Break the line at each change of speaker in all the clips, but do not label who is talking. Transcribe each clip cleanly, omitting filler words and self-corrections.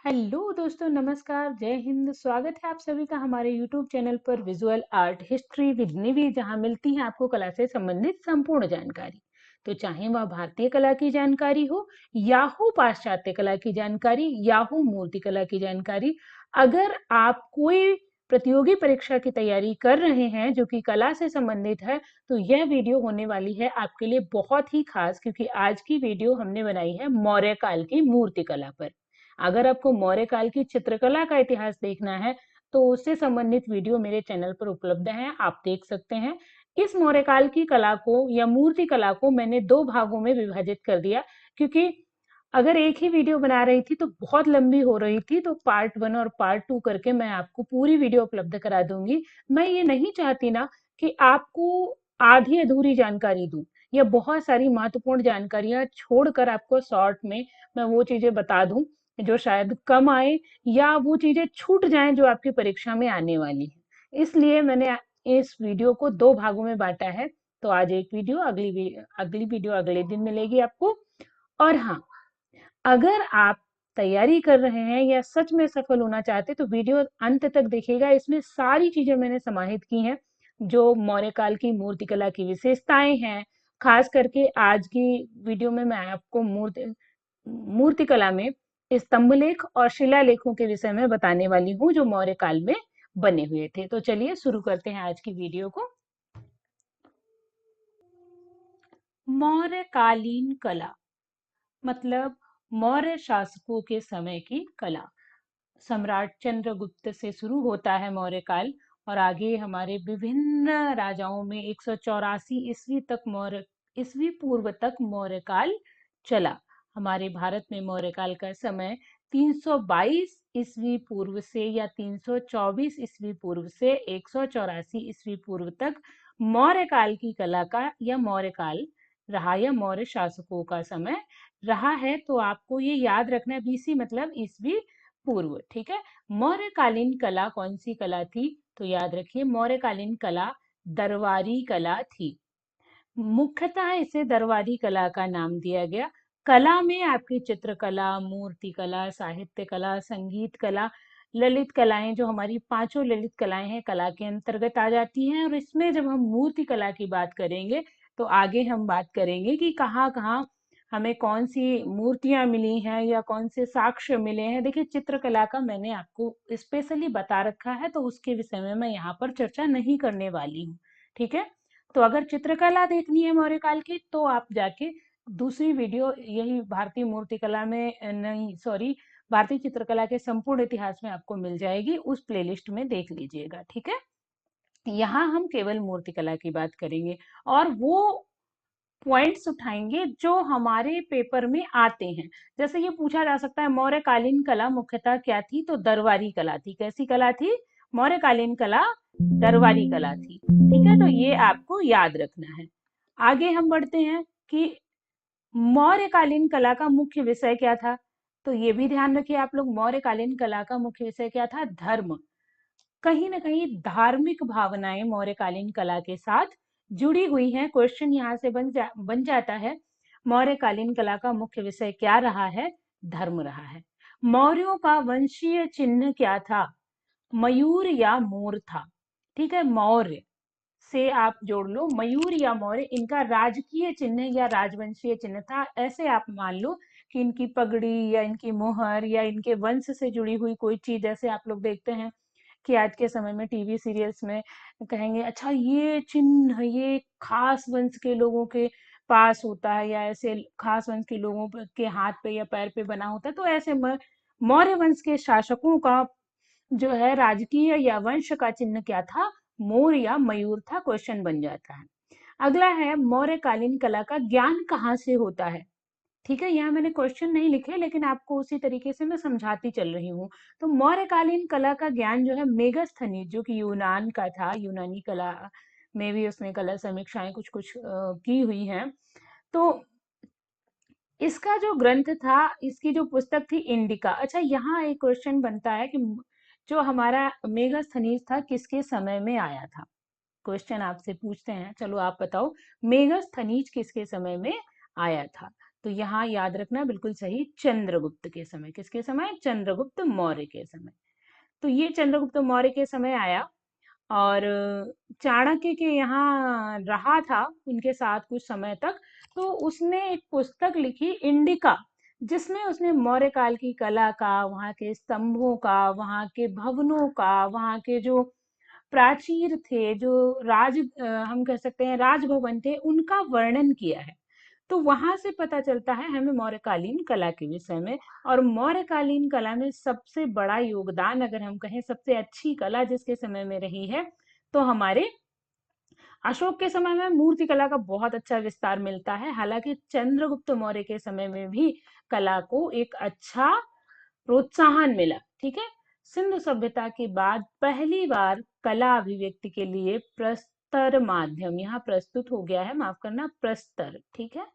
Hello दोस्तों, नमस्कार, जय हिंद। स्वागत है आप सभी का हमारे यूट्यूब चैनल पर विजुअल आर्ट हिस्ट्री विद निधि, जहां मिलती है आपको कला से संबंधित संपूर्ण जानकारी। तो चाहे वह भारतीय कला की जानकारी हो या हो पाश्चात्य कला की जानकारी या हो मूर्ति कला की जानकारी, अगर आप कोई प्रतियोगी परीक्षा की तैयारी कर रहे हैं जो कि कला से संबंधित है, तो यह वीडियो होने वाली है आपके लिए बहुत ही खास, क्योंकि आज की वीडियो हमने बनाई है मौर्य काल की मूर्ति कला पर। अगर आपको मौर्य काल की चित्रकला का इतिहास देखना है तो उससे संबंधित वीडियो मेरे चैनल पर उपलब्ध है, आप देख सकते हैं। इस मौर्य काल की कला को या मूर्ति कला को मैंने दो भागों में विभाजित कर दिया, क्योंकि अगर एक ही वीडियो बना रही थी तो बहुत लंबी हो रही थी, तो पार्ट 1 और पार्ट 2 करके मैं आपको पूरी वीडियो उपलब्ध करा दूंगी। मैं ये नहीं चाहती ना कि आपको आधी अधूरी जानकारी दूं या बहुत सारी महत्वपूर्ण जानकारियां छोड़कर आपको शॉर्ट में मैं वो चीजें बता दूं जो शायद कम आए या वो चीजें छूट जाएं जो आपकी परीक्षा में आने वाली है। इसलिए मैंने इस वीडियो को दो भागों में बांटा है। तो आज एक वीडियो, अगली वीडियो अगले दिन मिलेगी आपको। और हाँ, अगर आप तैयारी कर रहे हैं या सच में सफल होना चाहते तो वीडियो अंत तक देखिएगा। इसमें सारी चीजें मैंने समाहित की हैं जो मौर्य काल की मूर्तिकला की विशेषताएं हैं। खास करके आज की वीडियो में मैं आपको मूर्तिकला में स्तंभलेख और शिलालेखों के विषय में बताने वाली हूँ जो मौर्य काल में बने हुए थे। तो चलिए शुरू करते हैं आज की वीडियो को। मौर्यकालीन कला मतलब मौर्य शासकों के समय की कला। सम्राट चंद्रगुप्त से शुरू होता है मौर्य काल और आगे हमारे विभिन्न राजाओं में 184 ईस्वी तक ईस्वी पूर्व तक मौर्य काल चला। हमारे भारत में मौर्य काल का समय 322 ईस्वी पूर्व से या 324 ईस्वी पूर्व से 184 ईस्वी पूर्व तक मौर्य काल की कला का या मौर्य काल रहा या मौर्य शासकों का समय रहा है। तो आपको ये याद रखना है, बीसी मतलब ईस्वी पूर्व। ठीक है। मौर्यकालीन कला कौन सी कला थी? तो याद रखिए, मौर्यकालीन कला दरबारी कला थी। मुख्यतः इसे दरबारी कला का नाम दिया गया। कला में आपकी चित्रकला, मूर्ति कला, साहित्य कला, संगीत कला, ललित कलाएं, जो हमारी पांचों ललित कलाएं हैं, कला के अंतर्गत आ जाती हैं। और इसमें जब हम मूर्ति कला की बात करेंगे तो आगे हम बात करेंगे कि कहाँ कहाँ हमें कौन सी मूर्तियां मिली हैं या कौन से साक्ष्य मिले हैं। देखिए, चित्रकला का मैंने आपको स्पेशली बता रखा है, तो उसके विषय में मैं यहाँ पर चर्चा नहीं करने वाली हूँ। ठीक है। तो अगर चित्रकला देखनी है मौर्य काल की तो आप जाके दूसरी वीडियो, यही भारतीय मूर्तिकला में नहीं, सॉरी, भारतीय चित्रकला के संपूर्ण इतिहास में आपको मिल जाएगी, उस प्लेलिस्ट में देख लीजिएगा। ठीक है। यहाँ हम केवल मूर्तिकला की बात करेंगे और वो पॉइंट्स उठाएंगे जो हमारे पेपर में आते हैं। जैसे ये पूछा जा सकता है मौर्यकालीन कला मुख्यतः क्या थी, तो दरबारी कला थी। कैसी कला थी? मौर्यकालीन कला दरबारी कला थी। ठीक है, तो ये आपको याद रखना है। आगे हम बढ़ते हैं कि मौर्यकालीन कला का मुख्य विषय क्या था। तो ये भी ध्यान रखिए आप लोग, मौर्यकालीन कला का मुख्य विषय क्या था? धर्म। कहीं ना कहीं धार्मिक भावनाएं मौर्यकालीन कला के साथ जुड़ी हुई हैं। क्वेश्चन यहाँ से बन जाता है, मौर्यकालीन कला का मुख्य विषय क्या रहा है? धर्म रहा है। मौर्यों का वंशीय चिन्ह क्या था? मयूर या मोर था। ठीक है, मौर्य से आप जोड़ लो मयूर या मौर्य, इनका राजकीय चिन्ह या राजवंशीय चिन्ह था। ऐसे आप मान लो कि इनकी पगड़ी या इनकी मोहर या इनके वंश से जुड़ी हुई कोई चीज, जैसे आप लोग देखते हैं कि आज के समय में टीवी सीरियल्स में कहेंगे अच्छा ये चिन्ह ये खास वंश के लोगों के पास होता है या ऐसे खास वंश के लोगों के हाथ पे या पैर पे बना होता है। तो ऐसे मौर्य वंश के शासकों का जो है राजकीय या वंश का चिन्ह क्या था? मोर या मयूर था। क्वेश्चन बन जाता है। अगला है, मौर्यकालीन कला का ज्ञान कहाँ से होता है? ठीक है, यहाँ मैंने क्वेश्चन नहीं लिखे लेकिन आपको उसी तरीके से मैं समझाती चल रही हूँ। तो मौर्यकालीन कला का ज्ञान जो है मेगस्थनीज, जो कि यूनान का था, यूनानी कला में भी उसने कला समीक्षाएं कुछ कुछ की हुई हैं। तो इसका जो ग्रंथ था, इसकी जो पुस्तक थी इंडिका। अच्छा, यहाँ एक क्वेश्चन बनता है कि जो हमारा मेगस्थनीज था किसके समय में आया था? क्वेश्चन आपसे पूछते हैं, चलो आप बताओ मेगस्थनीज किसके समय में आया था? तो यहाँ याद रखना बिल्कुल सही, चंद्रगुप्त के समय। किसके समय? चंद्रगुप्त मौर्य के समय। तो ये चंद्रगुप्त मौर्य के समय आया, और चाणक्य के यहाँ रहा था उनके साथ कुछ समय तक। तो उसने एक पुस्तक लिखी, इंडिका, जिसमें उसने मौर्य काल की कला का, वहाँ के स्तंभों का, वहाँ के भवनों का, वहाँ के जो प्राचीर थे, जो हम कह सकते हैं राजभवन थे, उनका वर्णन किया है। तो वहां से पता चलता है हमें मौर्यकालीन कला के विषय में। और मौर्यकालीन कला में सबसे बड़ा योगदान, अगर हम कहें सबसे अच्छी कला जिसके समय में रही है, तो हमारे अशोक के समय में मूर्ति कला का बहुत अच्छा विस्तार मिलता है। हालांकि चंद्रगुप्त मौर्य के समय में भी कला को एक अच्छा प्रोत्साहन मिला। ठीक है। सिंधु सभ्यता के बाद पहली बार कला अभिव्यक्ति के लिए प्रस्तर माध्यम, यहाँ प्रस्तुत हो गया है, माफ करना, प्रस्तर, ठीक है,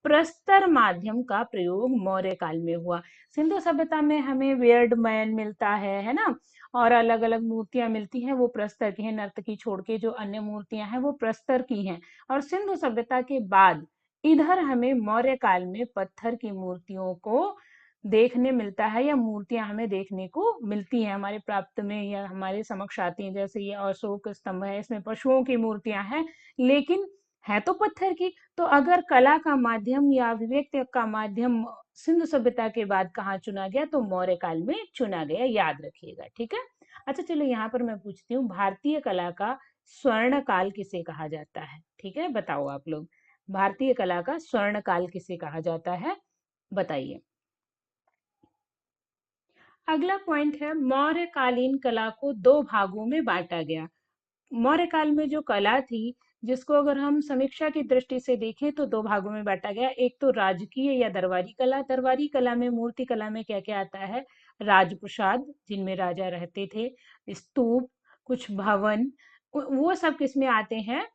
प्रस्तर माध्यम का प्रयोग मौर्य काल में हुआ। सिंधु सभ्यता में हमें वेयर्ड मैन मिलता है ना, और अलग अलग मूर्तियां मिलती हैं, वो प्रस्तर की हैं। नर्तकी छोड़ के जो अन्य मूर्तियां हैं वो प्रस्तर की हैं। और सिंधु सभ्यता के बाद इधर हमें मौर्य काल में पत्थर की मूर्तियों को देखने मिलता है, या मूर्तियां हमें देखने को मिलती हैं हमारे प्राप्त में, या हमारे समक्ष आती हैं। जैसे ये अशोक स्तंभ है, इसमें पशुओं की मूर्तियां हैं, लेकिन है तो पत्थर की। तो अगर कला का माध्यम या अभिव्यक्ति का माध्यम सिंधु सभ्यता के बाद कहाँ चुना गया, तो मौर्य काल में चुना गया, याद रखिएगा। ठीक है। अच्छा चलो, यहाँ पर मैं पूछती हूँ, भारतीय कला का स्वर्ण काल किसे कहा जाता है? ठीक है, बताओ आप लोग, भारतीय कला का स्वर्ण काल किसे कहा जाता है, बताइए। अगला पॉइंट है, मौर्यकालीन कला को दो भागों में बांटा गया। मौर्य काल में जो कला थी, जिसको अगर हम समीक्षा की दृष्टि से देखें तो दो भागों में बांटा गया। एक तो राजकीय या दरबारी कला। दरबारी कला में, मूर्ति कला में क्या क्या आता है? राजप्रासाद, जिनमें राजा रहते थे, स्तूप, कुछ भवन, वो सब किसमें आते हैं?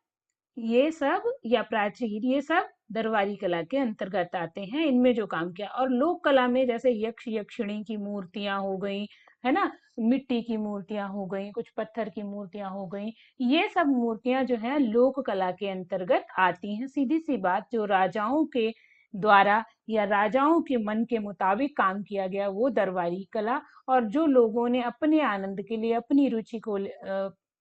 ये सब, या प्राचीर, ये सब दरबारी कला के अंतर्गत आते हैं। इनमें जो काम किया, और लोक कला में जैसे यक्ष यक्षिणी की मूर्तियां हो गई, है ना, मिट्टी की मूर्तियां हो गई, कुछ पत्थर की मूर्तियां हो गई, ये सब मूर्तियां जो है लोक कला के अंतर्गत आती हैं। सीधी सी बात, जो राजाओं के द्वारा या राजाओं के मन के मुताबिक काम किया गया, वो दरबारी कला। और जो लोगों ने अपने आनंद के लिए, अपनी रुचि को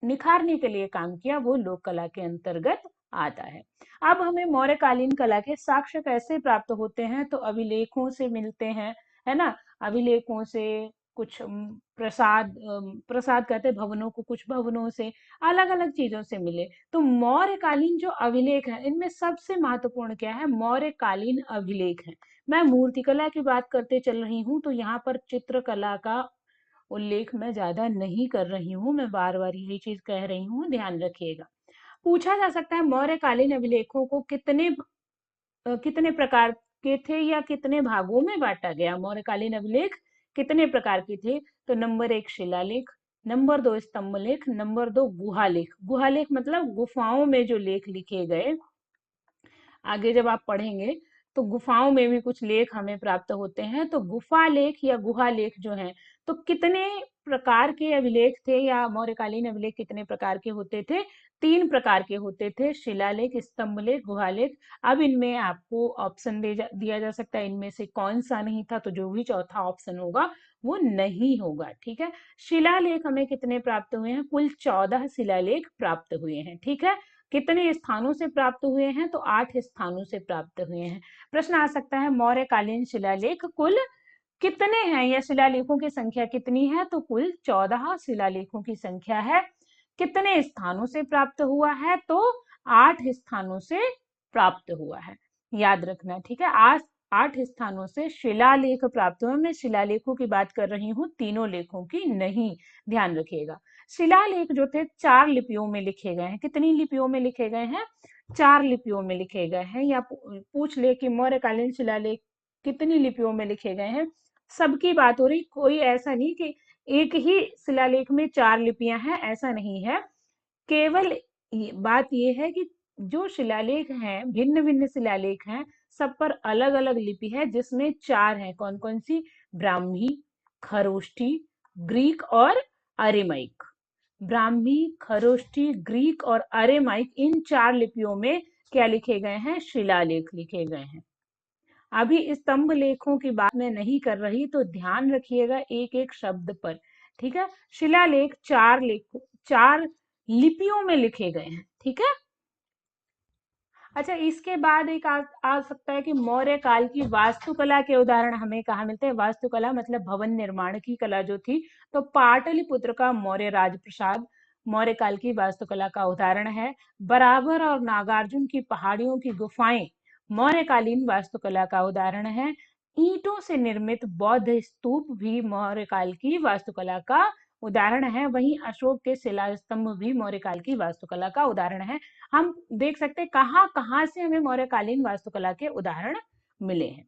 निखारने के लिए काम किया, वो लोक कला के अंतर्गत आता है। अब हमें मौर्यकालीन कला के साक्ष्य कैसे प्राप्त होते हैं? तो अभिलेखों से मिलते हैं, है ना, अभिलेखों से, कुछ प्रसाद कहते हैं भवनों को, कुछ भवनों से, अलग अलग चीजों से मिले। तो मौर्यकालीन जो अभिलेख है, इनमें सबसे महत्वपूर्ण क्या है? मौर्यकालीन अभिलेख है। मैं मूर्तिकला की बात करते चल रही हूँ, तो यहाँ पर चित्रकला का उल्लेख मैं ज्यादा नहीं कर रही हूँ, मैं बार बार यही चीज कह रही हूँ, ध्यान रखिएगा। पूछा जा सकता है, मौर्यकालीन अभिलेखों को कितने प्रकार के थे, या कितने भागों में बांटा गया? मौर्यकालीन अभिलेख कितने प्रकार के थे? तो नंबर 1 शिलालेख, नंबर 2 स्तंभ लेख, नंबर 2 गुहालेख। गुहालेख मतलब गुफाओं में जो लेख लिखे गए। आगे जब आप पढ़ेंगे तो गुफाओं में भी कुछ लेख हमें प्राप्त होते हैं। तो गुफा लेख या गुहा लेख जो हैं, तो कितने प्रकार के अभिलेख थे, या मौर्यकालीन अभिलेख कितने प्रकार के होते थे? 3 प्रकार के होते थे, शिलालेख, स्तंभ लेख, गुहालेख। अब इनमें आपको ऑप्शन दिया जा सकता है, इनमें से कौन सा नहीं था, तो जो भी चौथा ऑप्शन होगा वो नहीं होगा। ठीक है। शिलालेख हमें कितने प्राप्त हुए हैं? कुल 14 शिलालेख प्राप्त हुए हैं। ठीक है। कितने स्थानों से प्राप्त हुए हैं? तो 8 स्थानों से प्राप्त हुए हैं। प्रश्न आ सकता है, मौर्यकालीन शिलालेख कुल कितने हैं, या शिलालेखों की संख्या कितनी है? तो कुल 14 शिलालेखों की संख्या है। कितने स्थानों से प्राप्त हुआ है? तो 8 स्थानों से प्राप्त हुआ है, याद रखना। ठीक है। आज 8 स्थानों से शिलालेख प्राप्त हुए। मैं शिलालेखों की बात कर रही हूँ, तीनों लेखों की नहीं, ध्यान रखिएगा। शिलालेख जो थे 4 लिपियों में लिखे गए हैं। कितनी लिपियों में लिखे गए हैं? 4 लिपियों में लिखे गए हैं। या पूछ ले कि मौर्यकालीन शिलालेख कितनी लिपियों में लिखे गए हैं, सबकी बात हो रही, कोई ऐसा नहीं कि एक ही शिलालेख में 4 लिपियां हैं, ऐसा नहीं है। केवल बात यह है कि जो शिलालेख हैं, भिन्न भिन्न शिलालेख हैं, सब पर अलग अलग लिपि है, जिसमें 4 हैं। कौन कौन सी? ब्राह्मी, खरोष्ठी, ग्रीक और अरेमाइक। ब्राह्मी, खरोष्ठी, ग्रीक और अरेमाइक, इन 4 लिपियों में क्या लिखे गए हैं? शिलालेख लिखे गए हैं। अभी स्तंभ लेखों की बात मैं नहीं कर रही, तो ध्यान रखिएगा एक एक शब्द पर। ठीक है, शिलालेख चार लिपियों में लिखे गए हैं। ठीक है। अच्छा, इसके बाद एक आ सकता है कि मौर्य काल की वास्तुकला के उदाहरण हमें कहाँ मिलते हैं। वास्तुकला मतलब भवन निर्माण की कला जो थी, तो पाटलिपुत्र का मौर्य राजप्रसाद मौर्य काल की वास्तुकला का उदाहरण है। बराबर और नागार्जुन की पहाड़ियों की गुफाएं मौर्यकालीन वास्तुकला का उदाहरण है। ईंटों से निर्मित बौद्ध स्तूप भी मौर्य काल की वास्तुकला का उदाहरण है। वहीं अशोक के शिला स्तंभ भी मौर्य काल की वास्तुकला का उदाहरण है। हम देख सकते हैं कहाँ कहाँ से हमें मौर्यकालीन वास्तुकला के उदाहरण मिले हैं।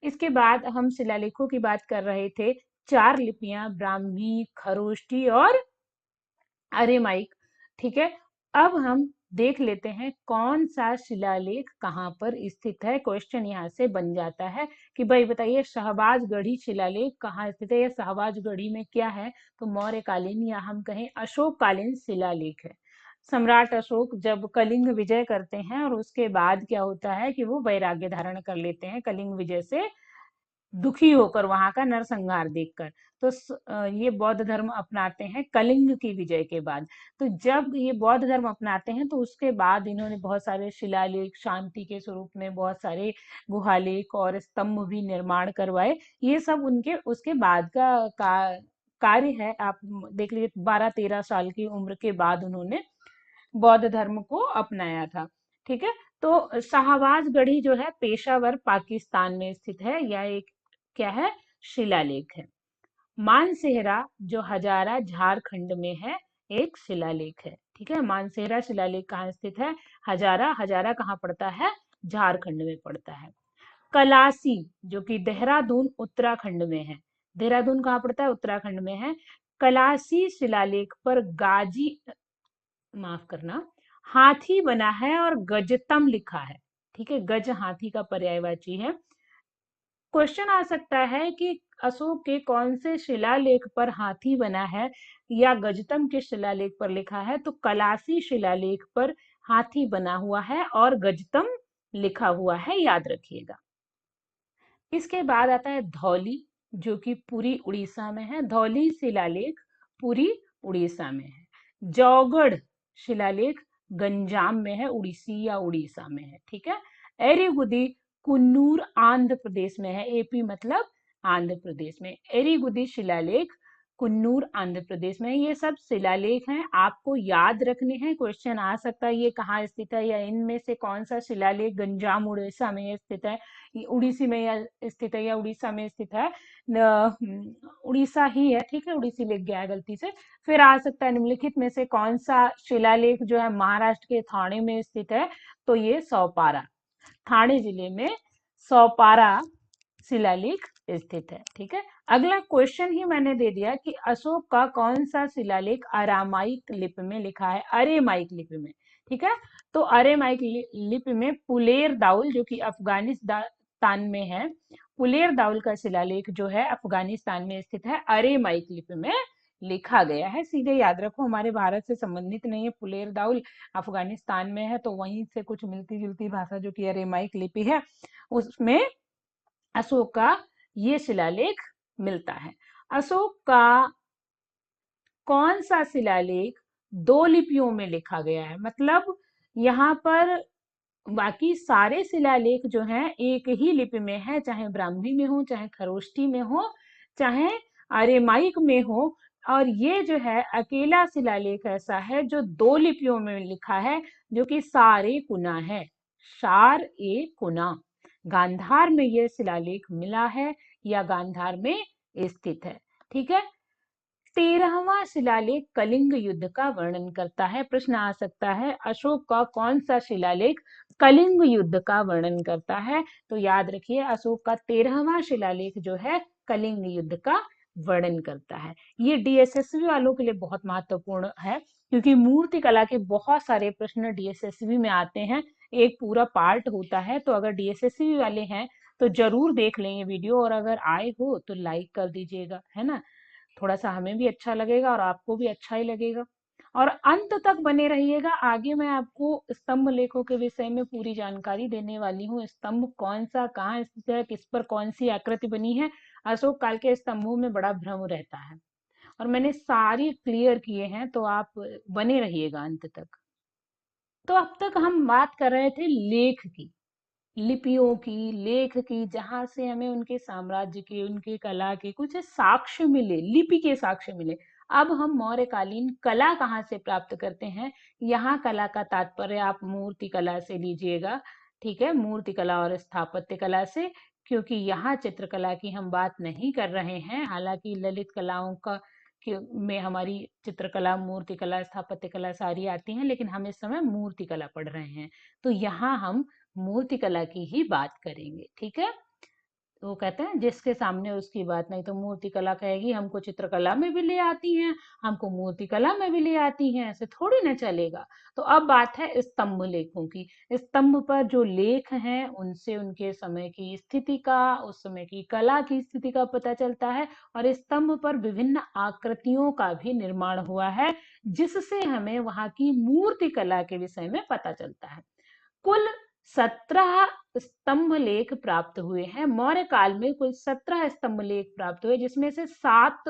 इसके बाद हम शिलालेखों की बात कर रहे थे। चार लिपियां, ब्राह्मी, खरोष्टी और अरेमाइक। ठीक है, अब हम देख लेते हैं कौन सा शिलालेख कहाँ पर स्थित है। क्वेश्चन यहाँ से बन जाता है कि भाई बताइए शाहबाजगढ़ी शिलालेख कहाँ स्थित है, या शाहबाजगढ़ी में क्या है। तो मौर्यकालीन या हम कहें अशोककालीन शिलालेख है। सम्राट अशोक जब कलिंग विजय करते हैं और उसके बाद क्या होता है कि वो वैराग्य धारण कर लेते हैं कलिंग विजय से दुखी होकर, वहां का नरसंहार देखकर। तो ये बौद्ध धर्म अपनाते हैं कलिंग की विजय के बाद। तो जब ये बौद्ध धर्म अपनाते हैं तो उसके बाद इन्होंने बहुत सारे शिलालेख, शांति के स्वरूप में बहुत सारे गुहालेख और स्तंभ भी निर्माण करवाए। ये सब उनके उसके बाद का कार्य है। आप देख लीजिए 12-13 साल की उम्र के बाद उन्होंने बौद्ध धर्म को अपनाया था। ठीक है, तो शाहबाजगढ़ी जो है पेशावर पाकिस्तान में स्थित है। यह एक क्या है, शिलालेख है। मानसेहरा जो हजारा झारखंड में है, एक शिलालेख है। ठीक है, मानसेहरा शिलालेख कहाँ स्थित है, हजारा। हजारा कहाँ पड़ता है, झारखंड में पड़ता है। कलासी जो कि देहरादून उत्तराखंड में है। देहरादून कहाँ पड़ता है, उत्तराखंड में है। कलासी शिलालेख पर गाजी, माफ करना, हाथी बना है और गजतम लिखा है। ठीक है, गज हाथी का पर्यायवाची है। क्वेश्चन आ सकता है कि अशोक के कौन से शिलालेख पर हाथी बना है या गजतम के शिलालेख पर लिखा है। तो कलासी शिलालेख पर हाथी बना हुआ है और गजतम लिखा हुआ है, याद रखिएगा। इसके बाद आता है धौली जो कि पुरी उड़ीसा में है। धौली शिलालेख पुरी उड़ीसा में है। जौगढ़ शिलालेख गंजाम में है, उड़ीसी या उड़ीसा में है। ठीक है, एरीगुदी कुन्नूर आंध्र प्रदेश में है। एपी मतलब आंध्र प्रदेश में। एरीगुदी शिलालेख कुन्नूर आंध्र प्रदेश में। ये सब शिलालेख हैं, आपको याद रखने हैं। क्वेश्चन आ सकता है ये कहाँ स्थित है, या इनमें से कौन सा शिलालेख गंजाम उड़ीसा में स्थित है, उड़ीसी में या स्थित है, या उड़ीसा में स्थित है। उड़ीसा ही है। ठीक है, उड़ीसी लिख गया है गलती से। फिर आ सकता है निम्नलिखित में से कौन सा शिलालेख जो है महाराष्ट्र के थाने में स्थित है। तो ये सौपारा, थाने जिले में सौपारा शिलालेख स्थित है। ठीक है, अगला क्वेश्चन ही मैंने दे दिया कि अशोक का कौन सा शिलालेख अरामाइक लिपि में लिखा है, अरेमाइक लिपि में। ठीक है, तो अरेमाइक लिपि में पुलेर दाउल जो कि अफगानिस्तान में है, पुलेर दाउल का शिलालेख जो है अफगानिस्तान में स्थित है, अरेमाइक लिपि में लिखा गया है। सीधे याद रखो, हमारे भारत से संबंधित नहीं है। पुलेर दाउल अफगानिस्तान में है, तो वहीं से कुछ मिलती जुलती भाषा जो कि अरेमाइक लिपि है, उसमें अशोक का ये शिलालेख मिलता है। अशोक का कौन सा शिलालेख दो लिपियों में लिखा गया है, मतलब यहाँ पर बाकी सारे शिलालेख जो हैं एक ही लिपि में है, चाहे ब्राह्मी में हो, चाहे खरोष्टी में हो, चाहे अरेमाइक में हो। और ये जो है अकेला शिलालेख ऐसा है जो दो लिपियों में लिखा है, जो कि सारे कुना है, सार ए कुना। गांधार में यह शिलालेख मिला है या गांधार में स्थित है। ठीक है, 13वां शिलालेख कलिंग युद्ध का वर्णन करता है। प्रश्न आ सकता है अशोक का कौन सा शिलालेख कलिंग युद्ध का वर्णन करता है। तो याद रखिए अशोक का 13वां शिलालेख जो है कलिंग युद्ध का वर्णन करता है। ये डीएसएसबी वालों के लिए बहुत महत्वपूर्ण है, क्योंकि मूर्ति कला के बहुत सारे प्रश्न डीएसएसबी में आते हैं। एक पूरा पार्ट होता है, तो अगर डीएसएसबी वाले हैं तो जरूर देख लें ये वीडियो, और अगर आए हो तो लाइक कर दीजिएगा, है ना। थोड़ा सा हमें भी अच्छा लगेगा और आपको भी अच्छा ही लगेगा। और अंत तक बने रहिएगा। आगे मैं आपको स्तंभ लेखों के विषय में पूरी जानकारी देने वाली हूँ। स्तंभ कौन सा कहाँ स्थित है, किस पर कौन सी आकृति बनी है। अशोक काल के स्तंभों में बड़ा भ्रम रहता है और मैंने सारी क्लियर किए हैं, तो आप बने रहिएगा अंत तक। तो अब तक हम बात कर रहे थे लेख की, लिपियों की, लेख की, जहां से हमें उनके साम्राज्य के, उनके कला के कुछ साक्ष्य मिले, लिपि के साक्ष्य मिले। अब हम मौर्यकालीन कला कहाँ से प्राप्त करते हैं। यहाँ कला का तात्पर्य आप मूर्ति कला से लीजिएगा, ठीक है, मूर्ति कला और स्थापत्य कला से, क्योंकि यहाँ चित्रकला की हम बात नहीं कर रहे हैं। हालांकि ललित कलाओं का में हमारी चित्रकला, मूर्ति कला, स्थापत्य कला सारी आती हैं, लेकिन हम इस समय मूर्ति कला पढ़ रहे हैं, तो यहाँ हम मूर्ति कला की ही बात करेंगे, ठीक है। तो वो कहते हैं जिसके सामने उसकी बात नहीं, तो मूर्ति कला कहेगी हमको चित्रकला में भी ले आती हैं, हमको मूर्ति कला में भी ले आती हैं, ऐसे थोड़ी ना चलेगा। तो अब बात है स्तंभ लेखों की। स्तंभ पर जो लेख हैं उनसे उनके समय की स्थिति का, उस समय की कला की स्थिति का पता चलता है, और स्तंभ पर विभिन्न आकृतियों का भी निर्माण हुआ है, जिससे हमें वहां की मूर्ति कला के विषय में पता चलता है। कुल 17 स्तंभ लेख प्राप्त हुए हैं मौर्य काल में। कुल 17 स्तंभ लेख प्राप्त हुए, जिसमें से 7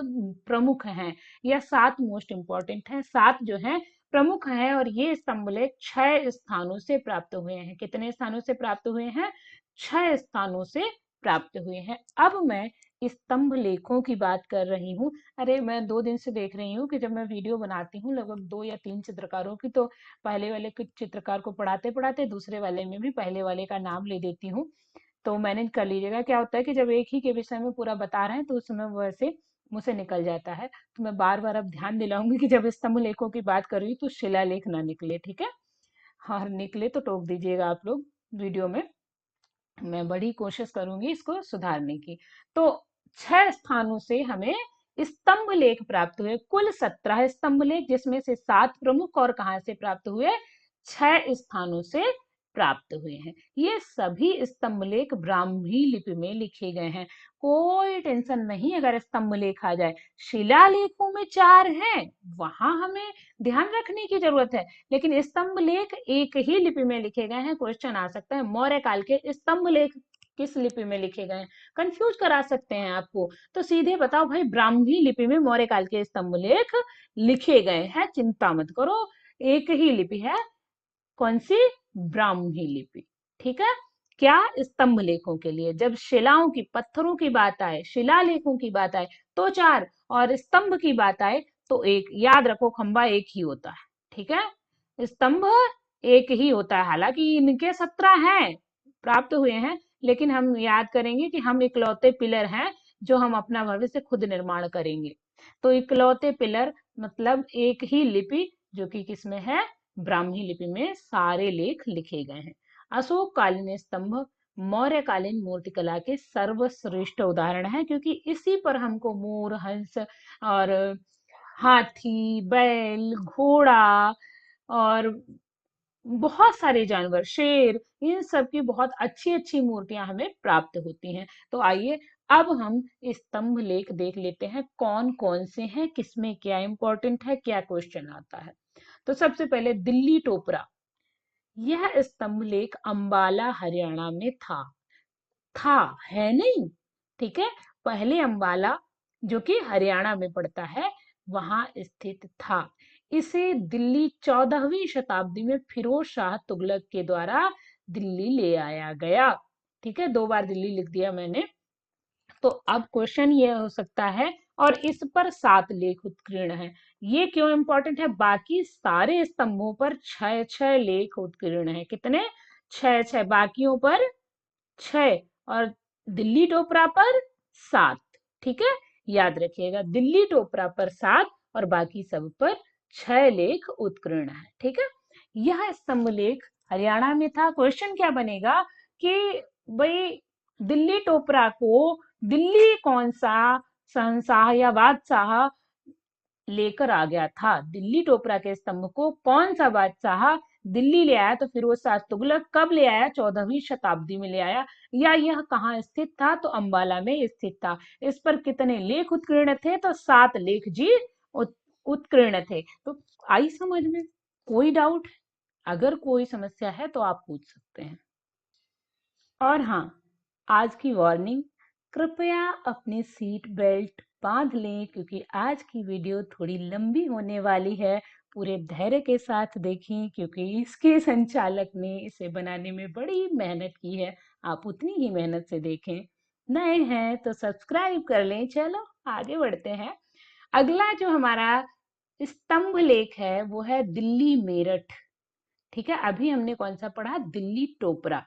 प्रमुख हैं या 7 मोस्ट इंपॉर्टेंट हैं। 7 जो हैं प्रमुख हैं, और ये स्तंभ लेख 6 स्थानों से प्राप्त हुए हैं। कितने स्थानों से प्राप्त हुए हैं? 6 स्थानों से प्राप्त हुए हैं। अब मैं स्तंभ लेखों की बात कर रही हूँ। अरे मैं 2 दिन से देख रही हूँ कि जब मैं वीडियो बनाती हूँ लगभग 2 या 3 चित्रकारों की, तो पहले वाले के चित्रकार को पढ़ाते पढ़ाते दूसरे वाले में भी पहले वाले का नाम ले देती हूँ। तो मैनेज कर लीजिएगा। क्या होता है कि जब एक ही के विषय में पूरा बता रहे हैं तो उस समय वैसे मुझसे निकल जाता है, तो मैं बार बार अब ध्यान दिलाऊंगी कि जब स्तंभ लेखों की बात कर रही हूँ तो शिलालेख ना निकले, ठीक है। और निकले तो टोक दीजिएगा आप लोग वीडियो में। मैं बड़ी कोशिश करूंगी इसको सुधारने की। तो 6 स्थानों से हमें स्तंभ लेख प्राप्त हुए। कुल 17 स्तंभ लेख, जिसमें से 7 प्रमुख, और कहाँ से प्राप्त हुए? 6 स्थानों से प्राप्त हुए हैं। ये सभी स्तंभ लेख ब्राह्मी लिपि में लिखे गए हैं। कोई टेंशन नहीं अगर स्तंभ लेख आ जाए। शिलालेखों में 4 हैं, वहां हमें ध्यान रखने की जरूरत है, लेकिन स्तंभ लेख एक ही लिपि में लिखे गए हैं। क्वेश्चन आ सकता है मौर्य काल के स्तंभ लेख किस लिपि में लिखे गए हैं, कंफ्यूज करा सकते हैं आपको। तो सीधे बताओ भाई, ब्राह्मी लिपि में मौर्य काल के स्तंभ लेख लिखे गए हैं। चिंता मत करो, एक ही लिपि है। कौन सी? ब्राह्मी लिपि, ठीक है। क्या? स्तंभ लेखों के लिए। जब शिलाओं की, पत्थरों की बात आए, शिलालेखों की बात आए तो 4, और स्तंभ की बात आए तो 1। याद रखो, खंबा एक ही होता है, ठीक है। स्तंभ एक ही होता है। हालांकि इनके 17 हैं, प्राप्त हुए हैं, लेकिन हम याद करेंगे कि हम इकलौते पिलर हैं जो हम अपना भविष्य खुद निर्माण करेंगे। तो इकलौते पिलर मतलब एक ही लिपि, जो कि किसमें है? ब्राह्मी लिपि में सारे लेख लिखे गए हैं। अशोक कालीन स्तंभ मौर्यकालीन मूर्तिकला के सर्वश्रेष्ठ उदाहरण है, क्योंकि इसी पर हमको मोर, हंस और हाथी, बैल, घोड़ा और बहुत सारे जानवर, शेर, इन सब की बहुत अच्छी अच्छी मूर्तियां हमें प्राप्त होती हैं। तो आइए अब हम स्तंभ लेख देख लेते हैं कौन कौन से हैं, किसमें क्या इंपॉर्टेंट है, क्या क्वेश्चन आता है। तो सबसे पहले दिल्ली टोपरा। यह स्तंभ लेख अंबाला हरियाणा में था, है नहीं, ठीक है। पहले अंबाला, जो कि हरियाणा में पड़ता है, वहां स्थित था। इसे दिल्ली 14वीं शताब्दी में फिरोज शाह तुगलक के द्वारा दिल्ली ले आया गया, ठीक है। 2 बार दिल्ली लिख दिया मैंने। तो अब क्वेश्चन ये हो सकता है, और इस पर 7 लेख उत्कीर्ण हैं। ये क्यों इंपॉर्टेंट है? बाकी सारे स्तंभों पर 6 लेख उत्कीर्ण है। कितने? 6 बाकियों पर 6, और दिल्ली टोपरा पर 7, ठीक है। याद रखिएगा, दिल्ली टोपरा पर 7 और बाकी सब पर 6 लेख उत्कीर्ण है, ठीक है। यह स्तंभ लेख हरियाणा में था। क्वेश्चन क्या बनेगा कि भाई दिल्ली टोपरा को दिल्ली कौन सा शहंशाह या बादशाह लेकर आ गया था? दिल्ली टोपरा के स्तंभ को कौन सा बादशाह दिल्ली ले आया? तो फिरोज शाह तुगलक। कब ले आया? 14वीं शताब्दी में ले आया। या यह कहाँ स्थित था? तो अंबाला में स्थित था। इस पर कितने लेख उत्कीर्ण थे? तो 7 लेख जी उत्कीर्ण थे। तो आई समझ में? कोई डाउट? अगर कोई समस्या है तो आप पूछ सकते हैं। और हाँ, आज की वार्निंग, कृपया अपनी सीट बेल्ट बांध लें क्योंकि आज की वीडियो थोड़ी लंबी होने वाली है। पूरे धैर्य के साथ देखें क्योंकि इसके संचालक ने इसे बनाने में बड़ी मेहनत की है। आप उतनी ही मेहनत से देखें। नए हैं तो सब्सक्राइब कर लें। चलो आगे बढ़ते हैं। अगला जो हमारा स्तंभ लेख है वो है दिल्ली मेरठ। ठीक है, अभी हमने कौन सा पढ़ा? दिल्ली टोपरा,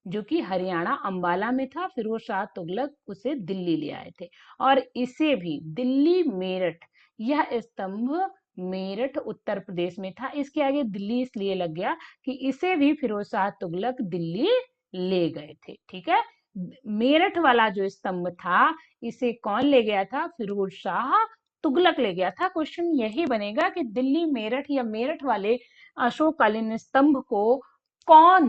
जो कि हरियाणा अंबाला में था। फिरोज शाह तुगलक उसे दिल्ली ले आए थे। और इसे भी दिल्ली मेरठ, यह स्तंभ मेरठ उत्तर प्रदेश में था। इसके आगे दिल्ली इसलिए लग गया कि इसे भी फिरोज शाह तुगलक दिल्ली ले गए थे। ठीक है, मेरठ वाला जो स्तंभ था इसे कौन ले गया था? फिरोज शाह तुगलक ले गया था। क्वेश्चन यही बनेगा कि दिल्ली मेरठ या मेरठ वाले अशोककालीन स्तंभ को कौन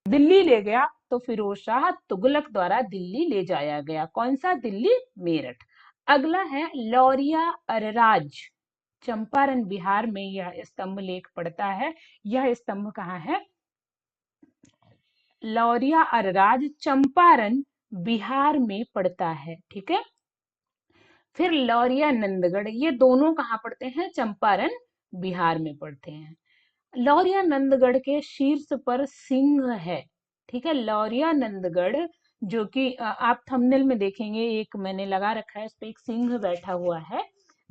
दिल्ली ले गया? तो फिरोज शाह तुगलक द्वारा दिल्ली ले जाया गया। कौन सा? दिल्ली मेरठ। अगला है लौरिया अरराज, चंपारण बिहार में यह स्तंभ लेख पड़ता है। यह स्तंभ कहाँ है? लौरिया अरराज चंपारण बिहार में पड़ता है। ठीक है, फिर लौरिया नंदगढ़, ये दोनों कहाँ पड़ते हैं? चंपारण बिहार में पड़ते हैं। लौरिया नंदगढ़ के शीर्ष पर सिंह है। ठीक है, लौरिया नंदगढ़ जो कि आप थंबनेल में देखेंगे, एक मैंने लगा रखा है, इस पे एक सिंह बैठा हुआ है,